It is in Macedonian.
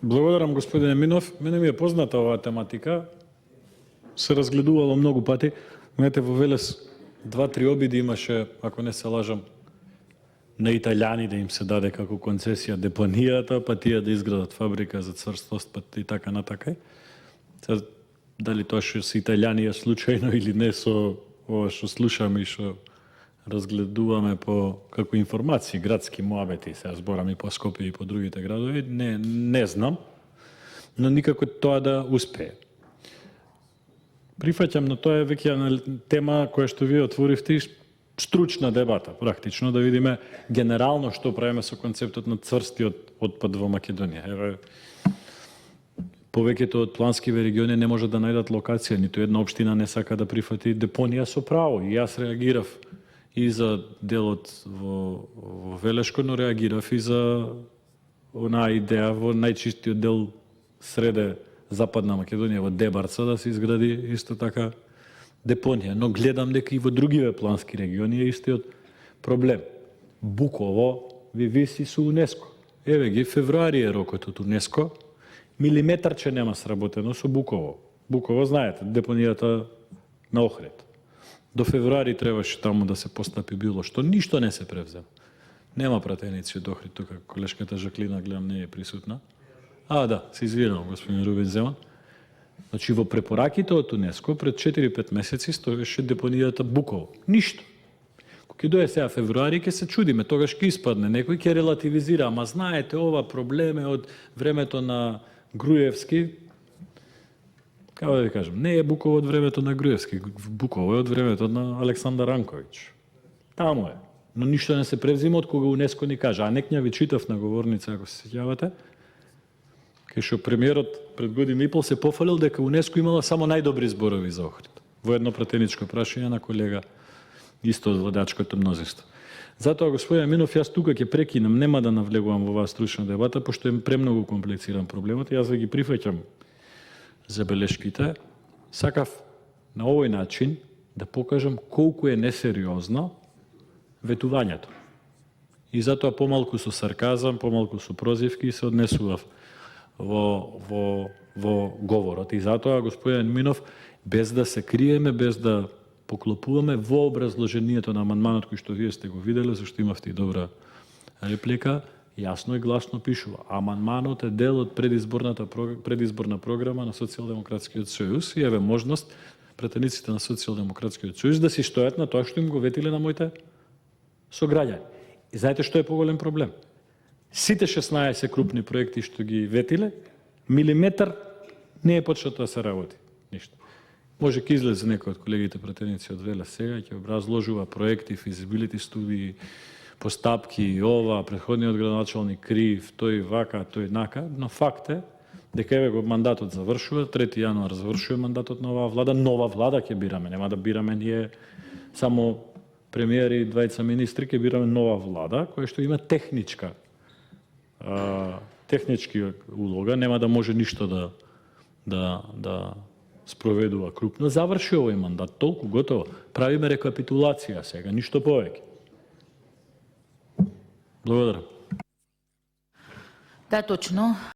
Благодарам, господине Минов. Мене ми е позната оваа тематика. Се разгледувало многу пати. Знаете, во Велес 2-3 обиди имаше, ако не се лажам, на италијани да им се даде како концесија депонијата, па тие да изградат фабрика за црстост, па и така натака. Дали тоа што се италијани е случајно или не со ова што слушаме и што разгледуваме по како информации, градски муабети, се зборам и по Скопје и по другите градови, не знам, но никако тоа да успее. Прифаќам, но тоа е веќе тема која што вие отворивте и стручна дебата, практично, да видиме генерално што правиме со концептот на црстиот отпад во Македонија. Еве, повеќето од планскиве региони не може да најдат локација, ниту една општина не сака да прифати депонија со право. И јас реагирав и за делот во Велешко, но реагирав и за онаа идеја во најчистиот дел среде Западна Македонија, во Дебарца, да се изгради исто така депонија. Но гледам дека и во другиве плански региони е истиот проблем. Буково ви виси со УНЕСКО. Еве ги, февруари е рокот од УНЕСКО, милиметарче нема сработено со Буково. Буково, знаете, депонијата на Охрид. До февруари требаше таму да се постапи било што, ништо не се превзема. Нема пратеници од Охрид, тука колешката Жаклина, гледам, не е присутна. Да, се извинувам, господин Рубен Земан. Значи, во препораките од УНЕСКО пред 4-5 месеци стоеше депонијата Буково. Ништо. Кога дојде сега февруари, ќе се чудиме, тогаш ќе испадне, некој ќе релативизира, ама знаете, ова проблем е од времето на Груевски. Како да ви кажам, не е Буково од времето на Груевски, Буково е од времето на Александар Ранковиќ. Таму е. Но ништо не се превзима од кога УНЕСКО ни кажа. А некња ви читав на говорница, ако се сеќавате, кај што премиерот пред година и пол се пофалил дека УНЕСКО имала само најдобри зборови за Охрид. Во едно пратеничко прашање на колега исто од водачкото мнозинство. Затоа, господине Минов, јас тука ќе прекинам, нема да навлегувам во оваа стручна дебата, пошто е премногу комплициран проблемот. Јас да ги прифаќам забелешките. Сакав на овој начин да покажам колку е несериозно ветувањето. И затоа помалку со сарказам, помалку со прозивки се однесував во говорот. И затоа, господин Минов, без да се криеме, без да поклопуваме, во образложението на амандманот кој што вие сте го виделе, зашто имавте и добра реплика, јасно и гласно пишува. Амандманот е дел од предизборна програма на Социјалдемократскиот сојуз и еве можност пратениците на Социјалдемократскиот сојуз да си стојат на тоа што им го ветиле на моите сограѓани. И знаете што е поголем проблем? Сите 16 крупни проекти што ги ветиле, милиметар не е почнато да се работи. Ништо. Може ќе излезе некој од колегите пратеници од Велес сега, ќе образложува проекти, физибилити студии, постапки и ова, претходниот градоначалник крив, тој вака, тој нака, но факт е дека еве го мандатот завршува, 3 јануар завршува мандатот на оваа влада, нова влада ќе бираме, нема да бираме ние само премиер и двајца министри, ќе бираме нова влада која што има технички улога, нема да може ништо да спроведува крупно. Заврши овој мандат, толку готово. Правиме рекапитулација сега, ништо повеќе. Благодарам. Да, точно.